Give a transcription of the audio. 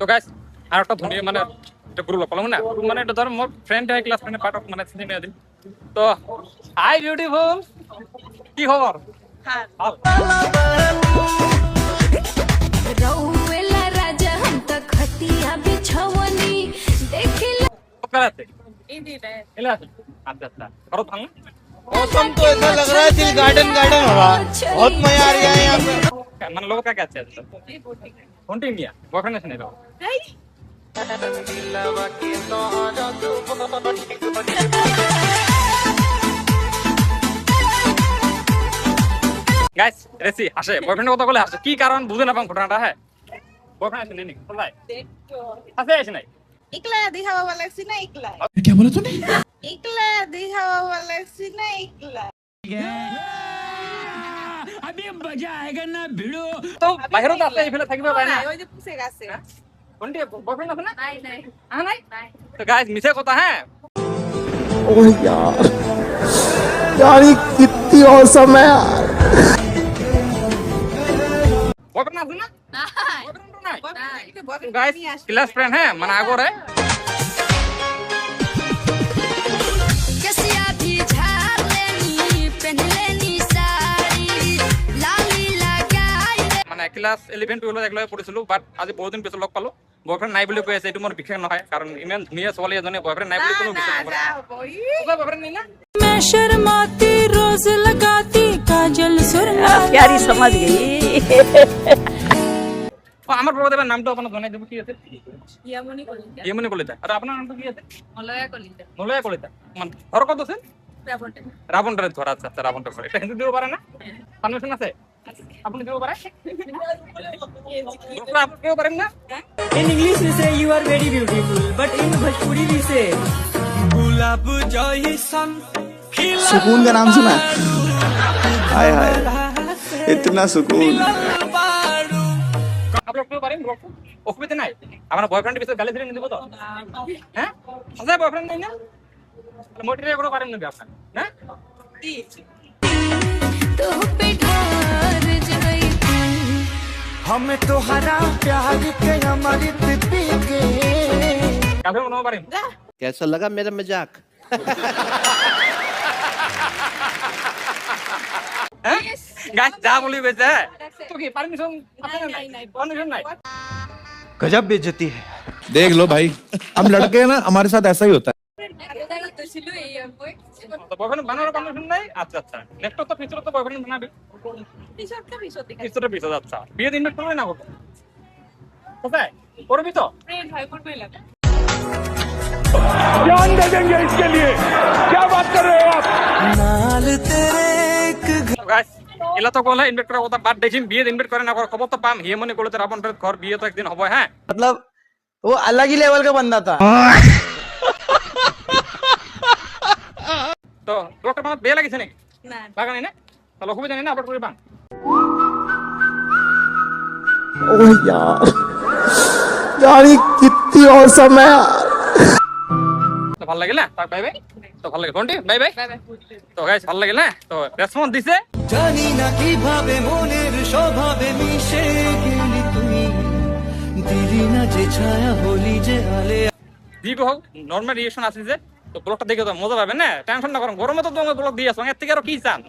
তো গাইস আর একটা ধনী মানে একটা গ্রুপ বললাম না গ্রুপ মানে এটা ধরো মোর ফ্রেন্ড হয় ক্লাস ফ্রেন্ড পার্ট অফ মানে সিনিয়র দিন তো হাই বিউটিফুল কি খবর হ্যাঁ रउएला राजा हम त खतिया बिछवनी देखिला कराते हिंदी में एला अच्छा अच्छा करो थांग मौसम तो ऐसा लग रहा है दिल गार्डन गार्डन हो रहा है बहुत मजा आ रहा है यहाँ पे মানে লোক কা কাছে আছে কোনটি নিয়া বয়ফ্রেন্ড আছে না नहीं গাইস রেসি আসে বয়ফ্রেন্ডের কথা বলে আসে কি কারণ বুঝে না পান ঘটনাটা হ্যাঁ বয়ফ্রেন্ড আছে নেই কোথায় देखो আছে আছে নাই इकला दिखा वाला सी ना इकला क्या बोला तूने इकला दिखा वाला सी ना इकला তো বাইরে তো আসলে এফেলে থাকবে ভাই না ওই যে পুষে গেছে কোনটি বয়ফ্রেন্ড আছে না নাই নাই নাই তো গাইস মিছে কথা হ্যাঁ ओह यार यार ये कितनी औसम है यार বয়ফ্রেন্ড আছে না নাই বয়ফ্রেন্ড নাই নাই গাইস ক্লাস ফ্রেন্ড হ্যাঁ মানে আগরে कसिया भी झाड़ लेनी पहन लेनी साड़ी लाली लगाई মানে ক্লাস 11 12 একলগে পড়িছিল বাট আজি বহুদিন পিছত লগ পালো বয়ফ্রেন্ড নাই বুলি কৈ আছে এইটো মোৰ বিশেষ নহয় কাৰণ ইমান ধুনীয়া ছোৱালী এজনী বয়ফ্রেন্ড নাই বুলি কোনো বিশেষ নকৰে বয়ফ্রেন্ড নাই না मैं शर्माती रोज लगाती काजल सुरमा प्यारी समझ गई ও আমার বাবা দেবার নামটা আপনার জানাই দেব কি আছে ইয়ামনি কলিতা ইমনি কলিতা আর আপনার নামটা কি আছে মলয়া কলিতা মলয়া কলিতা মানে ঘর কত আছে রাবণটা রাবণটারে ধর আচ্ছা আচ্ছা রাবণটা করে এটা হিন্দু দিব পারে না পারমিশন আছে আপনি দিব পারে আপনারা আপনি দিব পারেন না In English we say you are very beautiful, but in Bhojpuri we say सुकून का नाम सुना हाय हाय इतना सुकून আপনারা কেউ পারেন অসুবিধা নাই আমার বয়ফ্রেন্ডের বিষয়ে গালি ধরে দিব তো হ্যাঁ হাজার বয়ফ্রেন্ড নাই না মোটিরে করে পারেন না আপনারা না तो पे ढार जाई हमें तो हरा प्यार के हमारी तिथि के কাফে মনে পারেন कैसा लगा मेरा मजाक হ্যাঁ গাছ যা বলি বেঁচে তো কি পারমিশন আছে না নাই পারমিশন নাই गजब बेइज्जती है देख लो भाई हम लड़के हैं ना हमारे साथ ऐसा ही होता है তো ছিল এই বই তো বয়ফ্রেন্ড বানানোর পারমিশন নাই আচ্ছা আচ্ছা নেক্সট তো ফিউচার তো বয়ফ্রেন্ড বানাবে টিশার্টটা বিশদ দেখা ফিউচারে পিছাতে আচ্ছা বিয়ে দিন করবে না কত কোথায় করবি তো ফ্রেন্ড ভাই করবে লাগে जान दे देंगे इसके लिए क्या बात कर रहे हो आप গাইস এলা তো কলে ইনভাইট করা কথা বাদ দেখিম বিয়ে ইনভাইট করে না খবর তো পাম হিয়ে মনে করলে রাবণটার ঘর বিয়ে তো একদিন হবে হ্যাঁ मतलब वो अलग ही लेवल का बंदा था তো লোকটা আমার বিয়ে লাগিছে নাকি না বাগানে না তাহলে অসুবিধা নেই না আপলোড করে পান ओह यार यार ये कितनी औसम है यार তো ভালো লাগে না তাক বাই বাই তো ভালো লাগে কোনটি বাই বাই বাই বাই তো গাইস ভালো লাগে না তো রেসপন্স দিছে জানি না কিভাবে মনের স্বভাবে মিশে গেলি তুই দিলি না যে ছায়া হলি যে আলে দিব হোক নরমাল রিঅ্যাকশন আছে যে তো ব্লগটা দেখে তো মজা পাবেন না টেনশন না করেন গরমে তো তোমাকে ব্লগ দিয়ে আসো এর থেকে আরো কি চান